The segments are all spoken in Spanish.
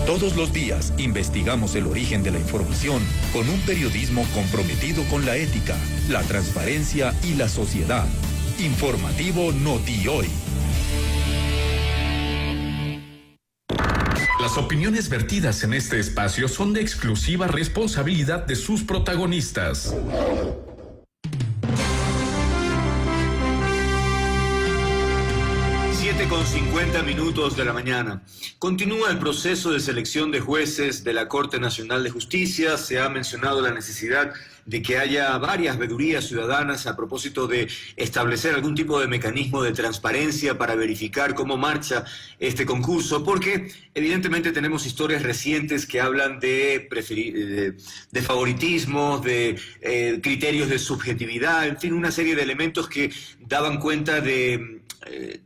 Todos los días investigamos el origen de la información con un periodismo comprometido con la ética, la transparencia y la sociedad. Informativo Notihoy. Las opiniones vertidas en este espacio son de exclusiva responsabilidad de sus protagonistas. 7:50 de la mañana. Continúa el proceso de selección de jueces de la Corte Nacional de Justicia. Se ha mencionado la necesidad de que haya varias veedurías ciudadanas a propósito de establecer algún tipo de mecanismo de transparencia para verificar cómo marcha este concurso, porque evidentemente tenemos historias recientes que hablan de favoritismos, de criterios de subjetividad, en fin, una serie de elementos que daban cuenta de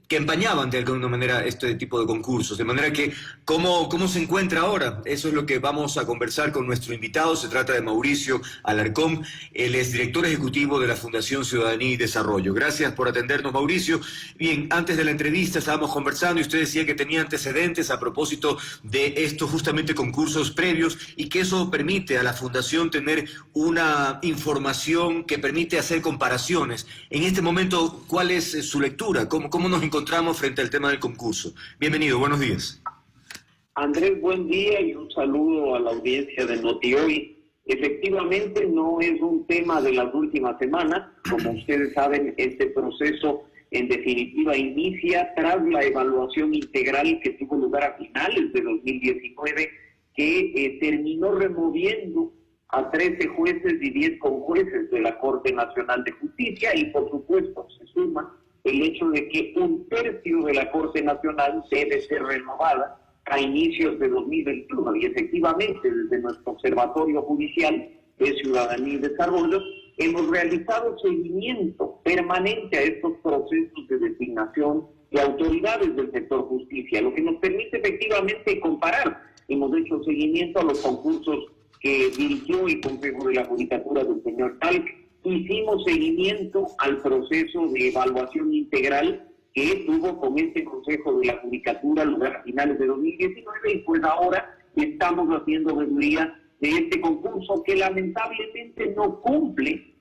que empañaban de alguna manera este tipo de concursos, de manera que ¿cómo se encuentra ahora? Eso es lo que vamos a conversar con nuestro invitado. Se trata de Mauricio Alarcón, él es director ejecutivo de la Fundación Ciudadanía y Desarrollo. Gracias por atendernos, Mauricio. Bien, antes de la entrevista estábamos conversando y usted decía que tenía antecedentes a propósito de estos justamente concursos previos y que eso permite a la Fundación tener una información que permite hacer comparaciones. En este momento, ¿cuál es su lectura? ¿Cómo nos encontramos frente al tema del concurso? Bienvenido, buenos días. Andrés, buen día y un saludo a la audiencia de Notihoy. Efectivamente, no es un tema de las últimas semanas. Como ustedes saben, este proceso en definitiva inicia tras la evaluación integral que tuvo lugar a finales de 2019, que terminó removiendo a 13 jueces y 10 conjueces de la Corte Nacional de Justicia, y por supuesto se suma el hecho de que un tercio de la Corte Nacional debe ser renovada a inicios de 2021, y efectivamente desde nuestro Observatorio Judicial de Ciudadanía y Desarrollo hemos realizado seguimiento permanente a estos procesos de designación de autoridades del sector justicia, lo que nos permite efectivamente comparar. Hemos hecho seguimiento a los concursos que dirigió el Consejo de la Judicatura del señor Talc. Hicimos seguimiento al proceso de evaluación integral que tuvo con este Consejo de la Judicatura lugar a finales de 2019, y pues ahora estamos haciendo veeduría de este concurso que lamentablemente no cumple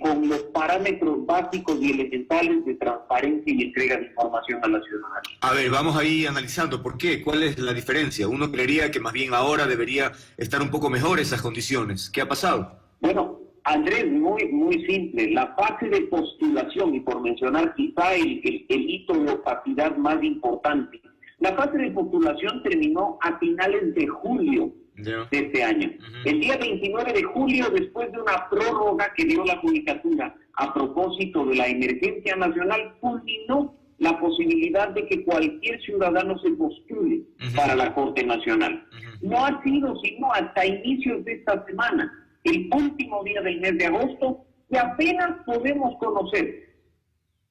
con los parámetros básicos y elementales de transparencia y entrega de información a la ciudadanía. A ver, vamos ahí analizando por qué, cuál es la diferencia. Uno creería que más bien ahora debería estar un poco mejor esas condiciones. ¿Qué ha pasado? Bueno, Andrés, muy simple. La fase de postulación, y por mencionar quizá el hito de opacidad más importante, la fase de postulación terminó a finales de julio de este año. El día 29 de julio, después de una prórroga que dio la Judicatura a propósito de la emergencia nacional, culminó la posibilidad de que cualquier ciudadano se postule para la Corte Nacional. No ha sido sino hasta inicios de esta semana, el último día del mes de agosto, que apenas podemos conocer,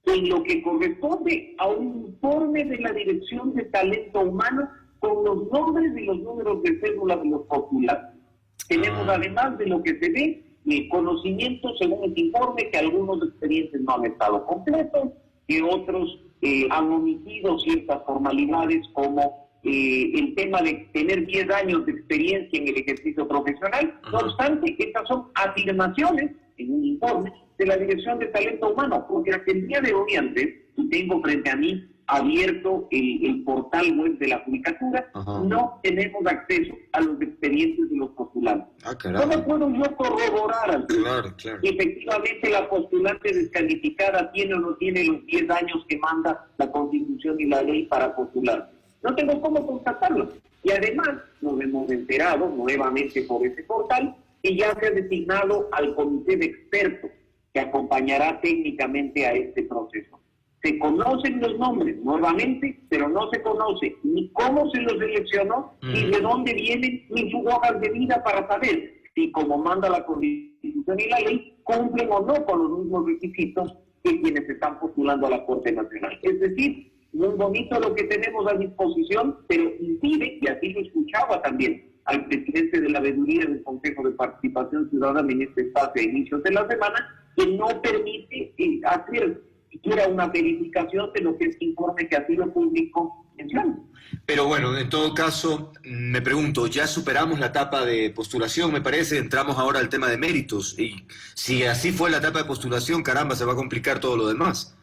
en lo que corresponde a un informe de la Dirección de Talento Humano con los nombres y los números de cédula de los postulantes. Tenemos, además de lo que se ve, el conocimiento, según este informe, que algunos expedientes no han estado completos, que otros han omitido ciertas formalidades como el tema de tener 10 años de experiencia en el ejercicio profesional. No obstante, estas son afirmaciones en un informe de la Dirección de Talento Humano, porque hasta el día de hoy, antes, y tengo frente a mí abierto el portal web de la Judicatura, no tenemos acceso a los expedientes de los postulantes. ¿Cómo puedo yo corroborar que efectivamente la postulante descalificada tiene o no tiene los 10 años que manda la Constitución y la ley para postular? No tengo cómo constatarlo. Y además nos hemos enterado nuevamente por ese portal que ya se ha designado al comité de expertos que acompañará técnicamente a este proceso. Se conocen los nombres nuevamente, pero no se conoce ni cómo se los seleccionó, ni de dónde vienen, ni sus hojas de vida para saber si, como manda la Constitución y la ley, cumplen o no con los mismos requisitos que quienes están postulando a la Corte Nacional. Es decir, muy bonito lo que tenemos a disposición, pero impide, y así lo escuchaba también al presidente de la veeduría del Consejo de Participación Ciudadana en este espacio a inicios de la semana, que no permite hacer siquiera una verificación de lo que este informe que así lo publicó menciona. Pero bueno, en todo caso, me pregunto, ya superamos la etapa de postulación, me parece, entramos ahora al tema de méritos, y si así fue la etapa de postulación, caramba, se va a complicar todo lo demás.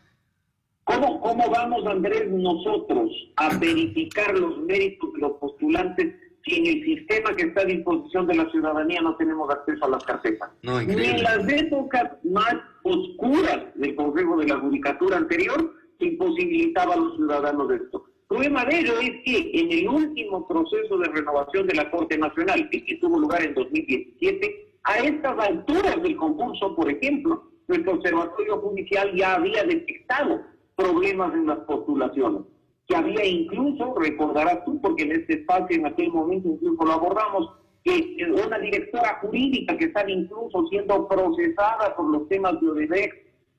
¿Cómo vamos, Andrés, nosotros a verificar los méritos de los postulantes si en el sistema que está a disposición de la ciudadanía no tenemos acceso a las carpetas? No, Ni en las épocas más oscuras del Consejo de la Judicatura anterior se imposibilitaba a los ciudadanos de esto. Prueba de ello es que en el último proceso de renovación de la Corte Nacional, que tuvo lugar en 2017, a estas alturas del concurso, por ejemplo, nuestro Observatorio Judicial ya había detectado problemas en las postulaciones, que había incluso, recordarás tú, porque en este espacio en aquel momento incluso lo abordamos, que una directora jurídica que estaba incluso siendo procesada por los temas de Odebrecht,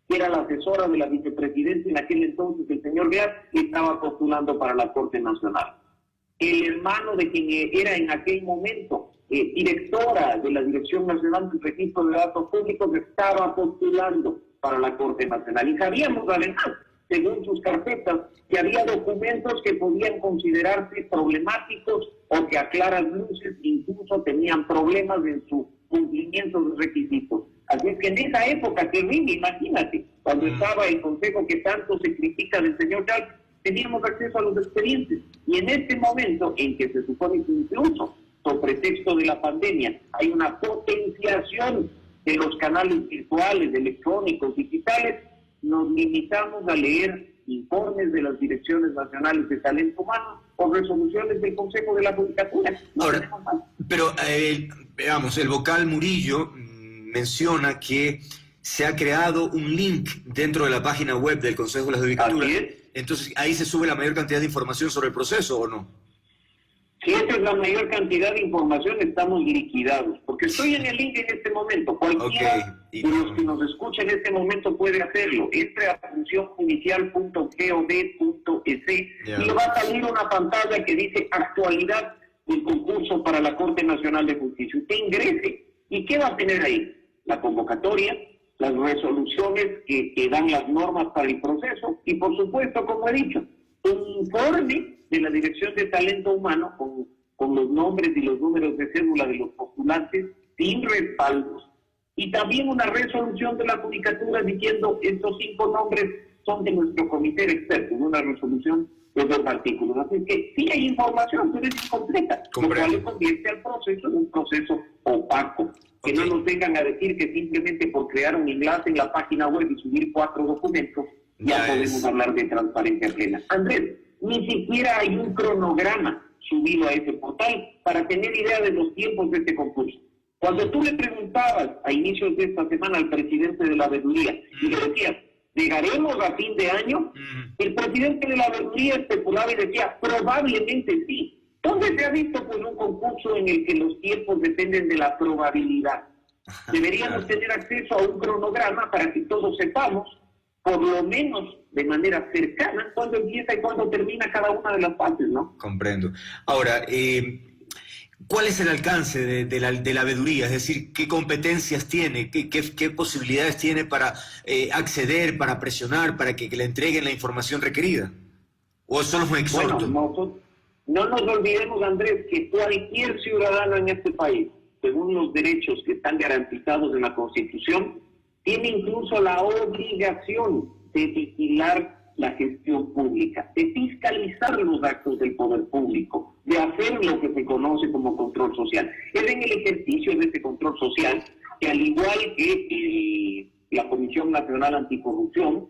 que era la asesora de la vicepresidenta en aquel entonces, el señor Beat, estaba postulando para la Corte Nacional. El hermano de quien era en aquel momento directora de la Dirección Nacional del Registro de Datos Públicos estaba postulando para la Corte Nacional. Y sabíamos además, según sus carpetas, que había documentos que podían considerarse problemáticos o que a claras luces incluso tenían problemas en su cumplimiento de requisitos. Así es que en esa época terrible, imagínate, cuando estaba el consejo que tanto se critica del señor Chávez, teníamos acceso a los expedientes. Y en este momento en que se supone que incluso, con pretexto de la pandemia, hay una potenciación de los canales virtuales, electrónicos, digitales, nos limitamos a leer informes de las direcciones nacionales de talento humano o resoluciones del Consejo de la Judicatura. Ahora, pero veamos, el vocal Murillo menciona que se ha creado un link dentro de la página web del Consejo de la Judicatura. Entonces, ¿ahí se sube la mayor cantidad de información sobre el proceso o no? Si esa es la mayor cantidad de información, estamos liquidados. Porque estoy en el link en este momento. Cualquiera de los que nos escucha en este momento puede hacerlo. Entre a funcionjudicial.gov.es y le va a salir una pantalla que dice actualidad del concurso para la Corte Nacional de Justicia. Usted ingrese. ¿Y qué va a tener ahí? La convocatoria, las resoluciones que dan las normas para el proceso y, por supuesto, como he dicho, un informe de la Dirección de Talento Humano con los nombres y los números de cédula de los postulantes sin respaldos y también una resolución de la Judicatura diciendo estos 5 nombres son de nuestro comité de expertos, una resolución de 2 artículos. Así que sí hay información, pero es incompleta, lo cual le convierte al proceso en un proceso opaco. Que no nos vengan a decir que simplemente por crear un enlace en la página web y subir 4 documentos ya podemos hablar de transparencia plena. Andrés, ni siquiera hay un cronograma subido a ese portal para tener idea de los tiempos de este concurso. Cuando tú le preguntabas a inicios de esta semana al presidente de la veeduría y le decías, ¿llegaremos a fin de año? El presidente de la veeduría especulaba y decía, probablemente sí. ¿Dónde se ha visto pues un concurso en el que los tiempos dependen de la probabilidad? Deberíamos tener acceso a un cronograma para que todos sepamos, por lo menos de manera cercana, cuándo empieza y cuándo termina cada una de las partes, ¿no? Comprendo. Ahora, ¿cuál es el alcance de la veeduría? Es decir, ¿qué competencias tiene? ¿Qué posibilidades tiene para acceder, para presionar, para que le entreguen la información requerida? ¿O es solo un exhorto? Bueno, no nos olvidemos, Andrés, que cualquier ciudadano en este país, según los derechos que están garantizados en la Constitución, tiene incluso la obligación de vigilar la gestión pública, de fiscalizar los actos del poder público, de hacer lo que se conoce como control social. Es en el ejercicio de ese control social que, al igual que la Comisión Nacional Anticorrupción,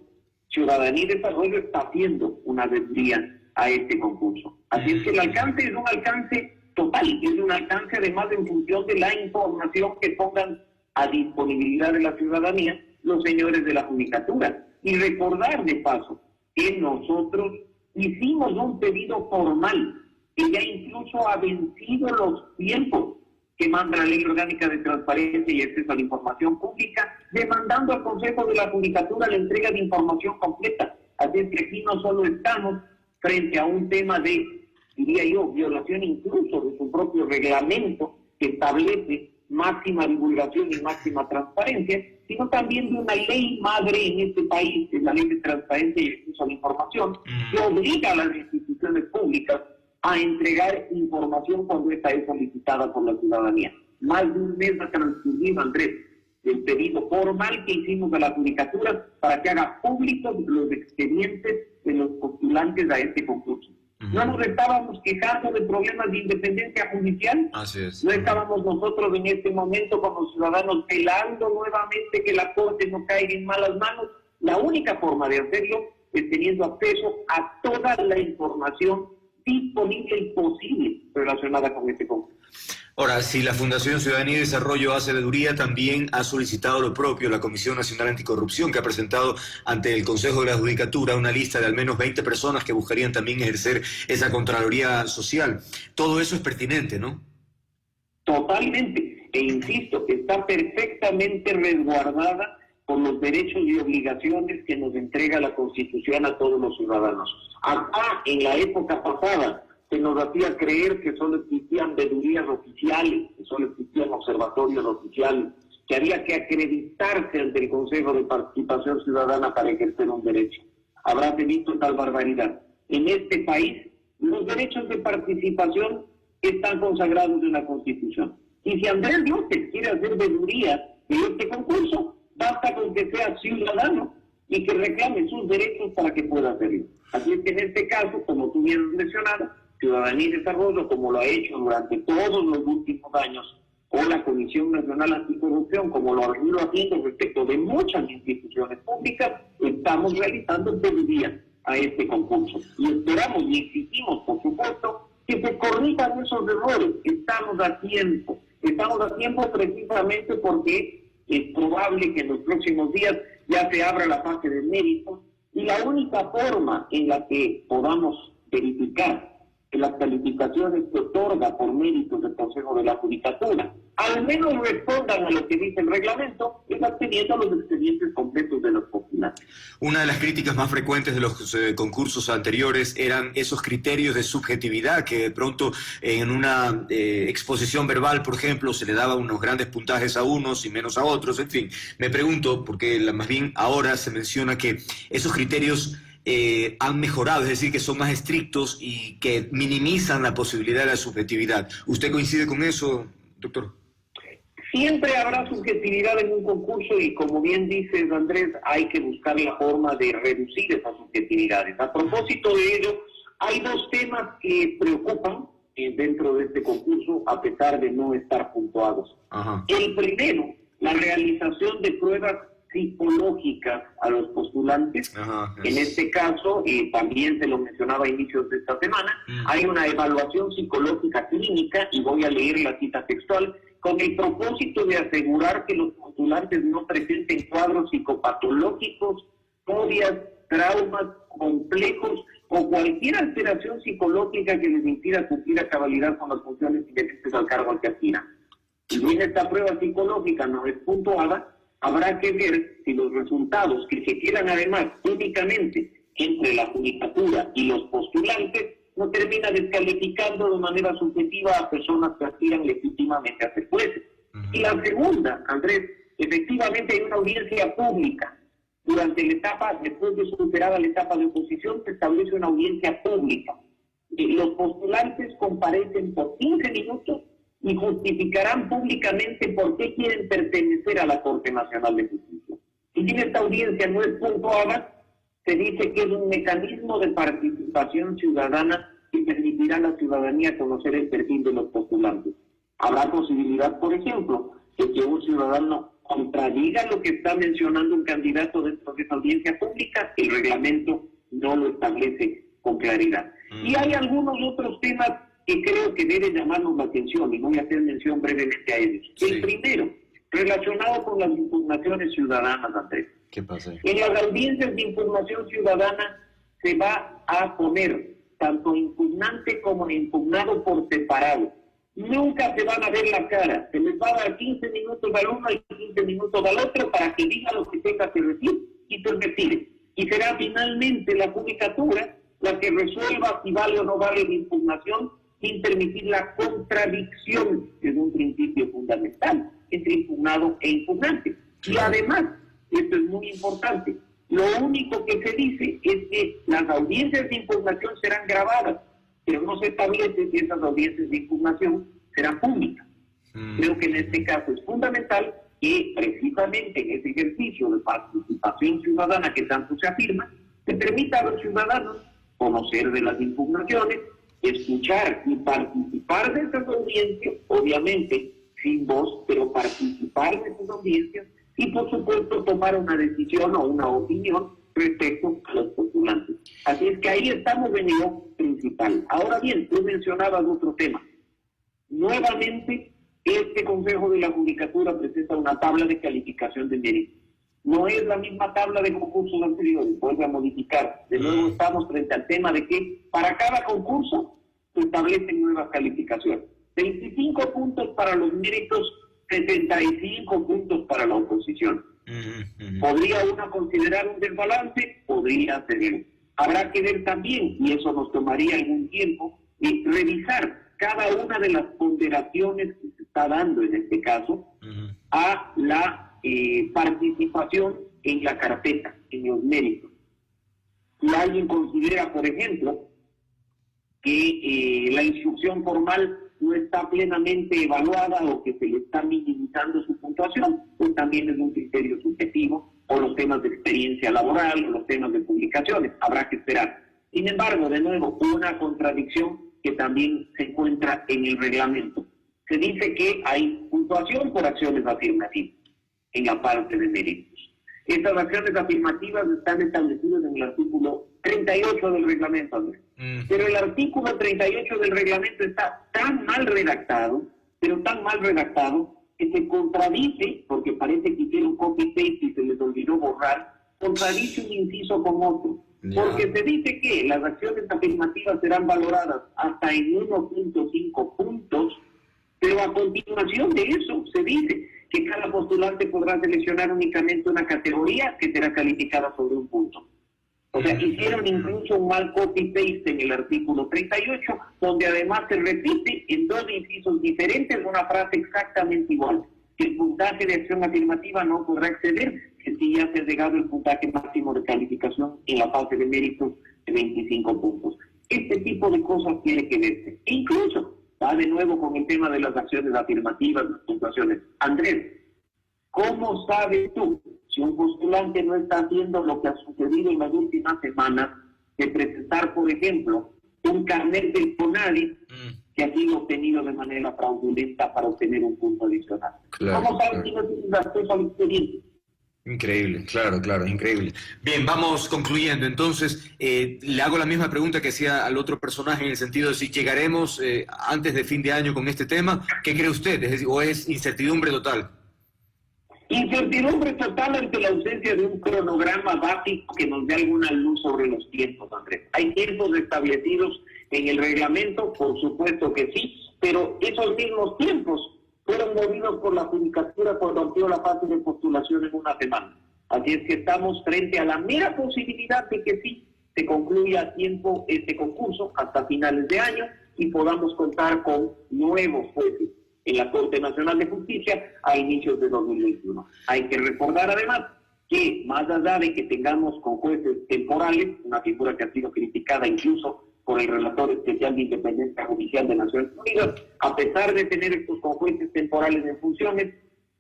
Ciudadanía y Desarrollo está haciendo una veeduría a este concurso. Así es que el alcance es un alcance total, es un alcance además en función de la información que pongan a disponibilidad de la ciudadanía los señores de la Judicatura. Y recordar de paso que nosotros hicimos un pedido formal que ya incluso ha vencido los tiempos que manda la Ley Orgánica de Transparencia y Acceso a la Información Pública, demandando al Consejo de la Judicatura la entrega de información completa. Así es que aquí no solo estamos frente a un tema de, diría yo, violación incluso de su propio reglamento que establece máxima divulgación y máxima transparencia, sino también de una ley madre en este país, que es la Ley de Transparencia y Acceso a la Información, que obliga a las instituciones públicas a entregar información cuando esta es solicitada por la ciudadanía. Más de un mes ha transcurrido, Andrés, del pedido formal que hicimos a la Judicatura para que haga públicos los expedientes de los postulantes a este concurso. No nos estábamos quejando de problemas de independencia judicial. Así es. No estábamos nosotros en este momento como ciudadanos velando nuevamente que la Corte no caiga en malas manos. La única forma de hacerlo es teniendo acceso a toda la información disponible y posible relacionada con este concurso. Ahora, si la Fundación Ciudadanía y Desarrollo hace veeduría, también ha solicitado lo propio la Comisión Nacional Anticorrupción, que ha presentado ante el Consejo de la Judicatura una lista de al menos 20 personas que buscarían también ejercer esa Contraloría Social. Todo eso es pertinente, ¿no? Totalmente. E insisto, está perfectamente resguardada por los derechos y obligaciones que nos entrega la Constitución a todos los ciudadanos. Acá, en la época pasada, se nos hacía creer que solo existían veedurías oficiales, que solo existían observatorios oficiales, que había que acreditarse ante el Consejo de Participación Ciudadana para ejercer un derecho. Habrás visto tal barbaridad. En este país, los derechos de participación están consagrados en la Constitución. Y si Andrés López quiere hacer veeduría de este concurso, basta con que sea ciudadano y que reclame sus derechos para que pueda hacerlo. Así es que en este caso, como tú bien has mencionado, Ciudadanía y Desarrollo, como lo ha hecho durante todos los últimos años, o la Comisión Nacional Anticorrupción, como lo ha venido haciendo respecto de muchas instituciones públicas, estamos realizando veeduría a este concurso. Y esperamos y exigimos, por supuesto, que se corrijan esos errores. Estamos a tiempo precisamente porque es probable que en los próximos días ya se abra la fase de méritos, y la única forma en la que podamos verificar que las calificaciones que otorga por méritos del Consejo de la Judicatura al menos respondan a lo que dice el reglamento, es obteniendo los expedientes completos de los postulantes. Una de las críticas más frecuentes de los concursos anteriores eran esos criterios de subjetividad, que de pronto en una exposición verbal, por ejemplo, se le daba unos grandes puntajes a unos y menos a otros. En fin, me pregunto, porque más bien ahora se menciona que esos criterios han mejorado, es decir, que son más estrictos y que minimizan la posibilidad de la subjetividad. ¿Usted coincide con eso, doctor? Siempre habrá subjetividad en un concurso y, como bien dices, Andrés, hay que buscar la forma de reducir esas subjetividades. A propósito de ello, hay dos temas que preocupan dentro de este concurso, a pesar de no estar puntuados. Ajá. El primero, la realización de pruebas psicológicas a los postulantes. Ajá, en este caso, también se lo mencionaba a inicios de esta semana, hay una evaluación psicológica clínica, y voy a leer la cita textual, con el propósito de asegurar que los postulantes no presenten cuadros psicopatológicos, fobias, traumas, complejos o cualquier alteración psicológica que les impida cumplir a cabalidad con las funciones inherentes al cargo al que aspiran. Si bien esta prueba psicológica no es puntuada, habrá que ver si los resultados, que se quedan además únicamente entre la Judicatura y los postulantes, no termina descalificando de manera subjetiva a personas que aspiran legítimamente a ser jueces. Y la segunda, Andrés, efectivamente hay una audiencia pública. Durante la etapa, después de superada la etapa de oposición, se establece una audiencia pública. Los postulantes comparecen por 15 minutos y justificarán públicamente por qué quieren pertenecer a la Corte Nacional de Justicia. Si bien esta audiencia no es puntuada, se dice que es un mecanismo de participación ciudadana que permitirá a la ciudadanía conocer el perfil de los postulantes. Habrá posibilidad, por ejemplo, de que un ciudadano contradiga lo que está mencionando un candidato dentro de esa audiencia pública. El reglamento no lo establece con claridad. Y hay algunos otros temas que creo que deben llamarnos la atención, y voy a hacer mención brevemente a ellos. Sí. El primero, relacionado con las impugnaciones ciudadanas, Andrés. ¿Qué pasa? En las audiencias de impugnación ciudadana se va a poner tanto impugnante como impugnado por separado. Nunca se van a ver la cara. Se les va a dar 15 minutos al uno y 15 minutos al otro para que diga lo que tenga que decir y se retire. Y será finalmente la Judicatura la que resuelva si vale o no vale la impugnación, sin permitir la contradicción, que es un principio fundamental entre impugnado e impugnante. Y además, esto es muy importante, lo único que se dice es que las audiencias de impugnación serán grabadas, pero no se establece si esas audiencias de impugnación serán públicas. Creo que en este caso es fundamental que precisamente en ese ejercicio de participación ciudadana que tanto se afirma, se permita a los ciudadanos conocer de las impugnaciones, escuchar y participar de esas audiencias, obviamente sin voz, pero participar de esas audiencias y por supuesto tomar una decisión o una opinión respecto a los postulantes. Así es que ahí estamos en lo principal. Ahora bien, tú mencionabas otro tema. Nuevamente, este Consejo de la Judicatura presenta una tabla de calificación de méritos. No es la misma tabla de concursos anteriores, vuelve a modificar. De nuevo estamos frente al tema de que para cada concurso se establecen nuevas calificaciones. 25 puntos para los méritos, 75 puntos para la oposición. ¿Podría uno considerar un desbalance? Podría ser. Habrá que ver también, y eso nos tomaría algún tiempo, revisar cada una de las ponderaciones que se está dando en este caso a la participación en la carpeta, en los méritos. Si alguien considera, por ejemplo, que la instrucción formal no está plenamente evaluada o que se le está minimizando su puntuación, pues también es un criterio subjetivo, o los temas de experiencia laboral, o los temas de publicaciones, habrá que esperar. Sin embargo, de nuevo, una contradicción que también se encuentra en el reglamento. Se dice que hay puntuación por acciones afirmativas en la parte de méritos. Estas acciones afirmativas están establecidas en el artículo 38 del reglamento, Andrés. Pero el artículo 38 del reglamento está tan mal redactado, pero tan mal redactado, que se contradice, porque parece que hicieron copy-paste y se les olvidó borrar, contradice un inciso con otro. Porque se dice que las acciones afirmativas serán valoradas hasta en 1.5 puntos, pero a continuación de eso se dice que cada postulante podrá seleccionar únicamente una categoría que será calificada sobre un punto. O sea, hicieron incluso un mal copy-paste en el artículo 38, donde además se repite en dos incisos diferentes una frase exactamente igual, que el puntaje de acción afirmativa no podrá exceder que si ya se ha llegado el puntaje máximo de calificación en la fase de méritos de 25 puntos. Este tipo de cosas tiene que verse. E incluso va de nuevo con el tema de las acciones afirmativas, las puntuaciones. Andrés, ¿cómo sabes tú si un postulante no está haciendo lo que ha sucedido en las últimas semanas, de presentar, por ejemplo, un carnet del CONADI que ha sido obtenido de manera fraudulenta para obtener un punto adicional? Claro, ¿cómo sabes si no tienes acceso al expediente? Increíble, claro, increíble. Bien, vamos concluyendo. Entonces, le hago la misma pregunta que hacía al otro personaje en el sentido de si llegaremos antes de fin de año con este tema. ¿Qué cree usted? ¿Es decir, o es incertidumbre total? Incertidumbre total ante la ausencia de un cronograma básico que nos dé alguna luz sobre los tiempos, Andrés. ¿Hay tiempos establecidos en el reglamento? Por supuesto que sí, pero esos mismos tiempos fueron movidos por la Judicatura cuando amplió la fase de postulación en una semana. Así es que estamos frente a la mera posibilidad de que sí se concluya a tiempo este concurso hasta finales de año y podamos contar con nuevos jueces en la Corte Nacional de Justicia a inicios de 2021. Hay que recordar además que más allá de que tengamos con jueces temporales, una figura que ha sido criticada incluso por el relator especial de Independencia Judicial de Naciones Unidas, a pesar de tener estos jueces temporales en funciones,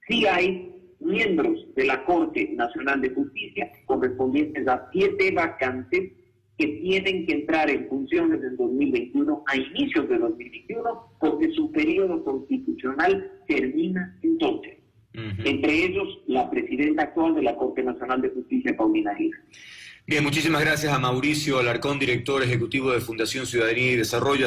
sí hay miembros de la Corte Nacional de Justicia correspondientes a 7 vacantes que tienen que entrar en funciones en 2021 a inicios de 2021 porque su periodo constitucional termina entonces. Entre ellos, la presidenta actual de la Corte Nacional de Justicia, Paulina Aguirre. Bien, muchísimas gracias a Mauricio Alarcón, director ejecutivo de Fundación Ciudadanía y Desarrollo.